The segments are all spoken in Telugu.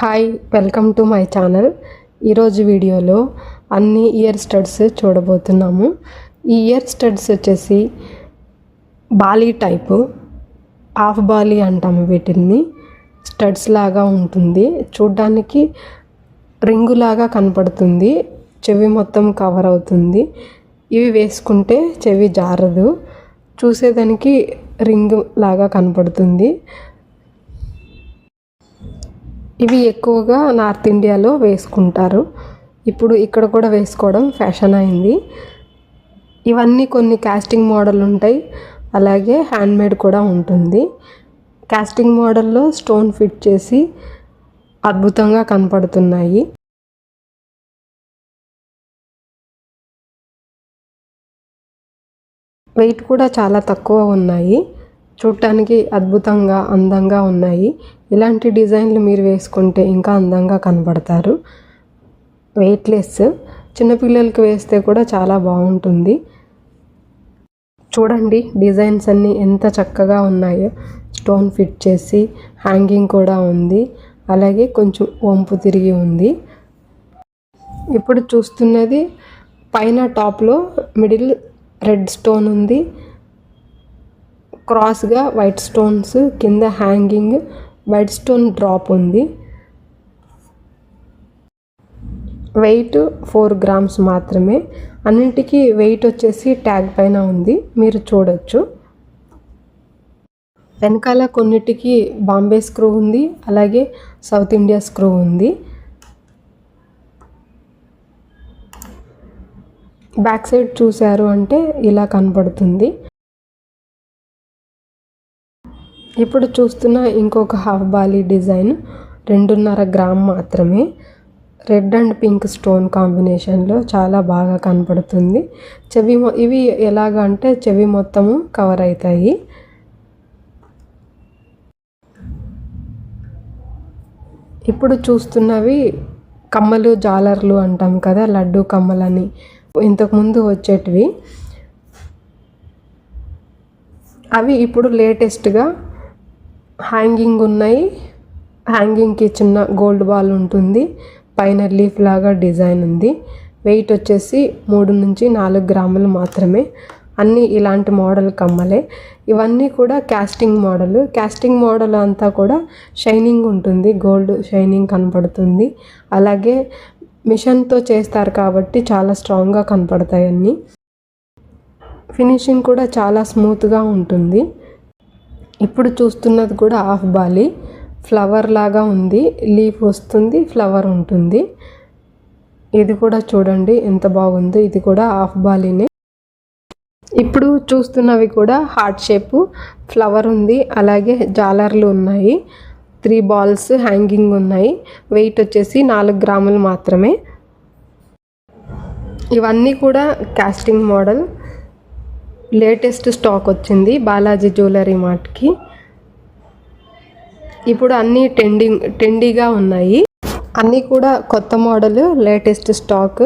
Hi, welcome to my channel. ఈరోజు వీడియోలో అన్ని ఇయర్ స్టడ్స్ చూడబోతున్నాము. ఈ ఇయర్ స్టడ్స్ వచ్చేసి బాలీ టైపు, హాఫ్ బాలీ అంటాము వీటిని. స్టడ్స్ లాగా ఉంటుంది, చూడ్డానికి రింగు లాగా కనపడుతుంది, చెవి మొత్తం కవర్ అవుతుంది. ఇవి వేసుకుంటే చెవి జారదు, చూసేదానికి రింగ్ లాగా కనపడుతుంది. ఇవి ఎక్కువగా నార్త్ ఇండియాలో వేసుకుంటారు. ఇప్పుడు ఇక్కడ కూడా వేసుకోవడం ఫ్యాషన్ అయింది. ఇవన్నీ కొన్ని కాస్టింగ్ మోడల్ ఉంటాయి, అలాగే హ్యాండ్మేడ్ కూడా ఉంటుంది. కాస్టింగ్ మోడల్లో స్టోన్ ఫిట్ చేసి అద్భుతంగా కనపడుతున్నాయి. వెయిట్ కూడా చాలా తక్కువ ఉన్నాయి, చూడటానికి అద్భుతంగా అందంగా ఉన్నాయి. ఇలాంటి డిజైన్లు మీరు వేసుకుంటే ఇంకా అందంగా కనబడతారు. వెయిట్లెస్, చిన్నపిల్లలకి వేస్తే కూడా చాలా బాగుంటుంది. చూడండి డిజైన్స్ అన్నీ ఎంత చక్కగా ఉన్నాయో. స్టోన్ ఫిట్ చేసి హ్యాంగింగ్ కూడా ఉంది, అలాగే కొంచెం వంపు తిరిగి ఉంది. ఇప్పుడు చూస్తున్నది పైన టాప్లో మిడిల్ రెడ్ స్టోన్ ఉంది, క్రాస్గా వైట్ స్టోన్స్, కింద హ్యాంగింగ్ వైట్ స్టోన్ డ్రాప్ ఉంది. వెయిట్ 4 grams మాత్రమే. అన్నింటికి వెయిట్ వచ్చేసి ట్యాగ్ పైన ఉంది, మీరు చూడొచ్చు. వెనకాల కొన్నిటికి బాంబే స్క్రూ ఉంది, అలాగే సౌత్ ఇండియా స్క్రూ ఉంది. బ్యాక్ సైడ్ చూశారు అంటే ఇలా కనపడుతుంది. ఇప్పుడు చూస్తున్న ఇంకొక హాఫ్ బాలీ డిజైన్ 2.5 grams మాత్రమే. రెడ్ అండ్ పింక్ స్టోన్ కాంబినేషన్లో చాలా బాగా కనపడుతుంది. ఇవి ఎలాగంటే చెవి మొత్తము కవర్ అవుతాయి. ఇప్పుడు చూస్తున్నవి కమ్మలు, జాలర్లు అంటాం కదా, లడ్డు కమ్మలని ఇంతకుముందు వచ్చేటివి. అవి ఇప్పుడు లేటెస్ట్గా హ్యాంగింగ్ ఉన్నాయి. హ్యాంగింగ్కి చిన్న గోల్డ్ బాల్ ఉంటుంది, పైన లీఫ్ లాగా డిజైన్ ఉంది. వెయిట్ వచ్చేసి 3 నుంచి 4 grams మాత్రమే. అన్నీ ఇలాంటి మోడల్ కమ్మలే. ఇవన్నీ కూడా కాస్టింగ్ మోడల్. కాస్టింగ్ మోడల్ అంతా కూడా షైనింగ్ ఉంటుంది, గోల్డ్ షైనింగ్ కనపడుతుంది. అలాగే మిషన్తో చేస్తారు కాబట్టి చాలా స్ట్రాంగ్గా కనపడతాయి అన్నీ. ఫినిషింగ్ కూడా చాలా స్మూత్గా ఉంటుంది. ఇప్పుడు చూస్తున్నది కూడా హాఫ్ బాలీ, ఫ్లవర్ లాగా ఉంది, లీఫ్ వస్తుంది, ఫ్లవర్ ఉంటుంది. ఇది కూడా చూడండి ఎంత బాగుందో, ఇది కూడా హాఫ్ బాలీనే. ఇప్పుడు చూస్తున్నవి కూడా హార్ట్ షేపు, ఫ్లవర్ ఉంది, అలాగే జాలర్లు ఉన్నాయి. 3 balls హ్యాంగింగ్ ఉన్నాయి. వెయిట్ వచ్చేసి 4 grams మాత్రమే. ఇవన్నీ కూడా కాస్టింగ్ మోడల్, లేటెస్ట్ స్టాక్ వచ్చింది బాలాజీ జ్యువెలరీ మార్ట్కి. ఇప్పుడు అన్నీ ట్రెండీగా ఉన్నాయి. అన్నీ కూడా కొత్త మోడల్, లేటెస్ట్ స్టాక్.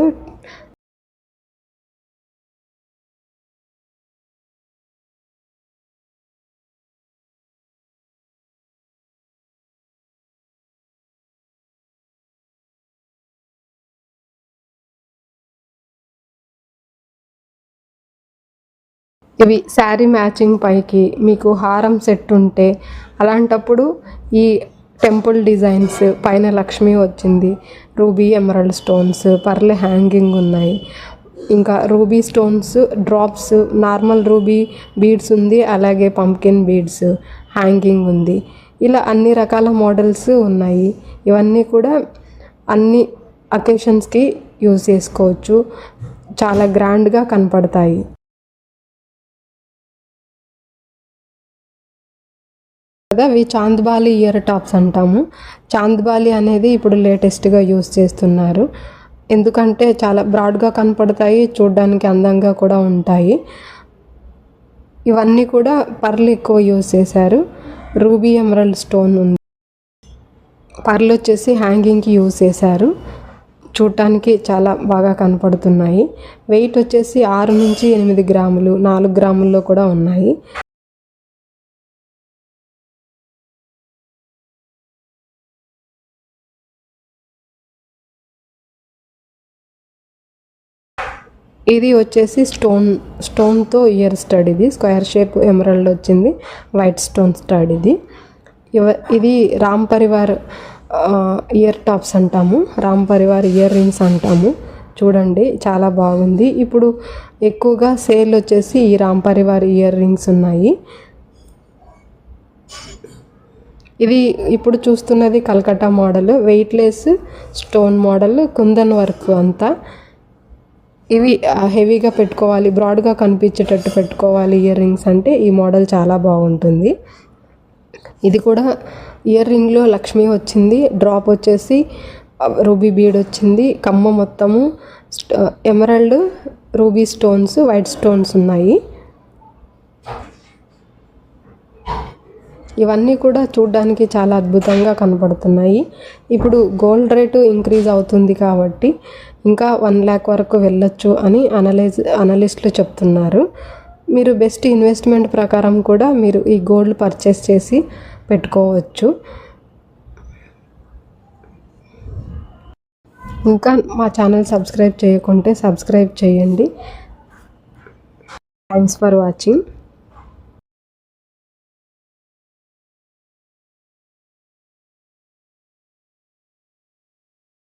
ఇవి శారీ మ్యాచింగ్ పైకి మీకు హారం సెట్ ఉంటే, అలాంటప్పుడు ఈ టెంపుల్ డిజైన్స్ పైన లక్ష్మి వచ్చింది, ruby emerald stones, pearl hanging ఉన్నాయి. ఇంకా ruby stones drops, normal ruby beads ఉంది, అలాగే పంకిన్ బీడ్స్ హ్యాంగింగ్ ఉంది. ఇలా అన్ని రకాల మోడల్స్ ఉన్నాయి. ఇవన్నీ కూడా అన్ని అకేషన్స్కి యూజ్ చేసుకోవచ్చు, చాలా గ్రాండ్గా కనపడతాయి. అవి చాంద్బాలి ఇయర్ టాప్స్ అంటాము. చాంద్బాలి అనేది ఇప్పుడు లేటెస్ట్గా యూస్ చేస్తున్నారు, ఎందుకంటే చాలా బ్రాడ్గా కనపడతాయి, చూడడానికి అందంగా కూడా ఉంటాయి. ఇవన్నీ కూడా పర్ల్ ఎక్కువ యూజ్ చేశారు. రూబీ ఎమరాల్డ్ స్టోన్ ఉంది, పర్ల్ వచ్చేసి హ్యాంగింగ్కి యూజ్ చేశారు. చూడటానికి చాలా బాగా కనపడుతున్నాయి. వెయిట్ వచ్చేసి 6 నుంచి 8 grams, 4 grams కూడా ఉన్నాయి. ఇది వచ్చేసి స్టోన్తో ఇయర్ స్టడ్. ఇది స్క్వేర్ షేప్ ఎమరల్డ్ వచ్చింది, వైట్ స్టోన్ స్టడ్. ఇది రామ్ పరివార్ ఇయర్ టాప్స్ అంటాము, రామ్ పరివార్ ఇయర్ రింగ్స్ అంటాము. చూడండి చాలా బాగుంది. ఇప్పుడు ఎక్కువగా సేల్ వచ్చేసి ఈ రామ్ పరివార్ ఇయర్ రింగ్స్ ఉన్నాయి. ఇది ఇప్పుడు చూస్తున్నది Calcutta model, weightless stone model, kundan work అంతా. ఇవి హెవీగా పెట్టుకోవాలి, బ్రాడ్గా కనిపించేటట్టు పెట్టుకోవాలి ఇయర్ రింగ్స్ అంటే ఈ మోడల్ చాలా బాగుంటుంది. ఇది కూడా ఇయర్ రింగ్లో లక్ష్మి వచ్చింది, డ్రాప్ వచ్చేసి రూబీ బీడ్ వచ్చింది, కమ్మ మొత్తము emerald, ruby stones, white stones ఉన్నాయి. ఇవన్నీ కూడా చూడ్డానికి చాలా అద్భుతంగా కనపడుతున్నాయి. ఇప్పుడు గోల్డ్ రేటు ఇంక్రీజ్ అవుతుంది కాబట్టి ఇంకా 1 lakh వరకు వెళ్ళొచ్చు అని అనలిస్టులు చెప్తున్నారు. మీరు బెస్ట్ ఇన్వెస్ట్మెంట్ ప్రకారం కూడా మీరు ఈ గోల్డ్ పర్చేస్ చేసి పెట్టుకోవచ్చు. ఇంకా మా ఛానల్ సబ్స్క్రైబ్ చేయకుంటే సబ్స్క్రైబ్ చేయండి. Thanks for watching.